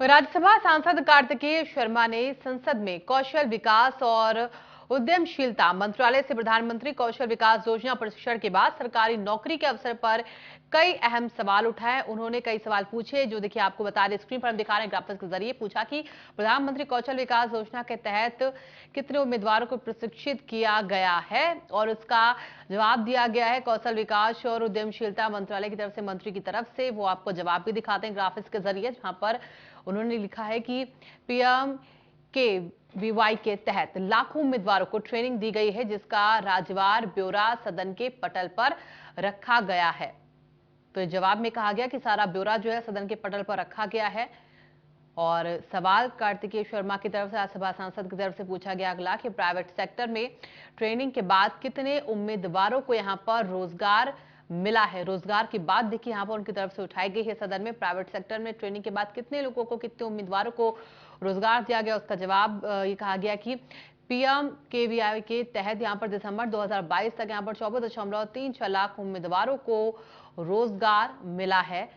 राज्यसभा सांसद कार्तिकेय शर्मा ने संसद में कौशल विकास और उद्यमशीलता मंत्रालय से प्रधानमंत्री कौशल विकास योजना प्रशिक्षण के बाद सरकारी नौकरी के अवसर पर कई अहम सवाल उठाए। उन्होंने कई सवाल पूछे, जो देखिए आपको बता रहे, स्क्रीन पर हम दिखा रहे हैं ग्राफिक्स के जरिए। पूछा कि प्रधानमंत्री कौशल विकास योजना के तहत कितने उम्मीदवारों को प्रशिक्षित किया गया है, और उसका जवाब दिया गया है कौशल विकास और उद्यमशीलता मंत्रालय की तरफ से, मंत्री की तरफ से। वो आपको जवाब भी दिखाते हैं ग्राफिक्स के जरिए, जहां पर उन्होंने लिखा है कि पीएम के वीवाई के तहत लाखों उम्मीदवारों को ट्रेनिंग दी गई है, जिसका राज्यवार ब्यौरा सदन के पटल पर रखा गया है। तो जवाब में कहा गया कि सारा ब्यौरा जो है सदन के पटल पर रखा गया है। और सवाल कार्तिकेय शर्मा की तरफ से, राज्यसभा सांसद की तरफ से पूछा गया अगला कि प्राइवेट सेक्टर में ट्रेनिंग के बाद कितने उम्मीदवारों को यहां पर रोजगार मिला है। रोजगार की बात देखिए यहां पर उनकी तरफ से उठाई गई है सदन में। प्राइवेट सेक्टर में ट्रेनिंग के बाद कितने लोगों को, कितने उम्मीदवारों को रोजगार दिया गया, उसका जवाब ये कहा गया कि पीएम केवीआई के तहत यहां पर दिसंबर 2022 तक यहां पर 24.36 लाख उम्मीदवारों को रोजगार मिला है।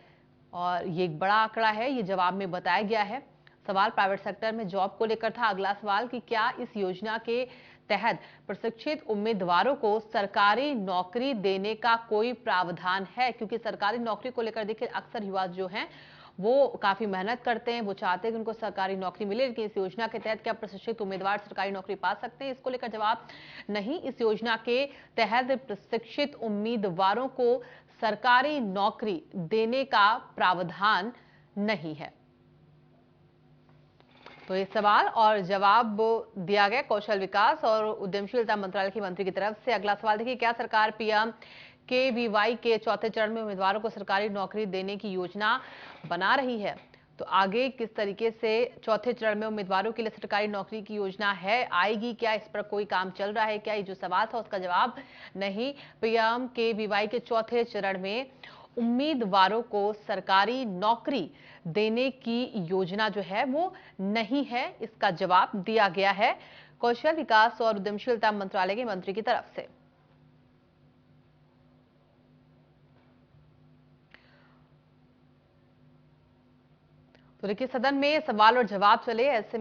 और ये एक बड़ा आंकड़ा है, ये जवाब में बताया गया है। सवाल प्राइवेट सेक्टर में जॉब को लेकर था। अगला सवाल कि क्या इस योजना के तहत प्रशिक्षित उम्मीदवारों को सरकारी नौकरी देने का कोई प्रावधान है, क्योंकि सरकारी नौकरी को लेकर देखिए अक्सर युवा जो हैं वो काफी मेहनत करते हैं, वो चाहते हैं कि उनको सरकारी नौकरी मिले, लेकिन इस योजना के तहत क्या प्रशिक्षित उम्मीदवार सरकारी नौकरी पा सकते हैं, इसको लेकर जवाब नहीं। इस योजना के तहत प्रशिक्षित उम्मीदवारों को सरकारी नौकरी देने का प्रावधान नहीं है। तो ये सवाल और जवाब दिया गया कौशल विकास और उद्यमशीलता मंत्रालय की मंत्री की तरफ से। अगला सवाल देखिए, क्या सरकार पीएम केवीवाई के चौथे चरण में उम्मीदवारों को सरकारी नौकरी देने की योजना बना रही है। तो आगे किस तरीके से चौथे चरण में उम्मीदवारों के लिए सरकारी नौकरी की योजना है, आएगी क्या, इस पर कोई काम चल रहा है क्या, ये जो सवाल था उसका जवाब नहीं। पीएम केवीवाई के चौथे चरण में उम्मीदवारों को सरकारी नौकरी देने की योजना जो है वो नहीं है, इसका जवाब दिया गया है कौशल विकास और उद्यमशीलता मंत्रालय के मंत्री की तरफ से। तो देखिए सदन में सवाल और जवाब चले, ऐसे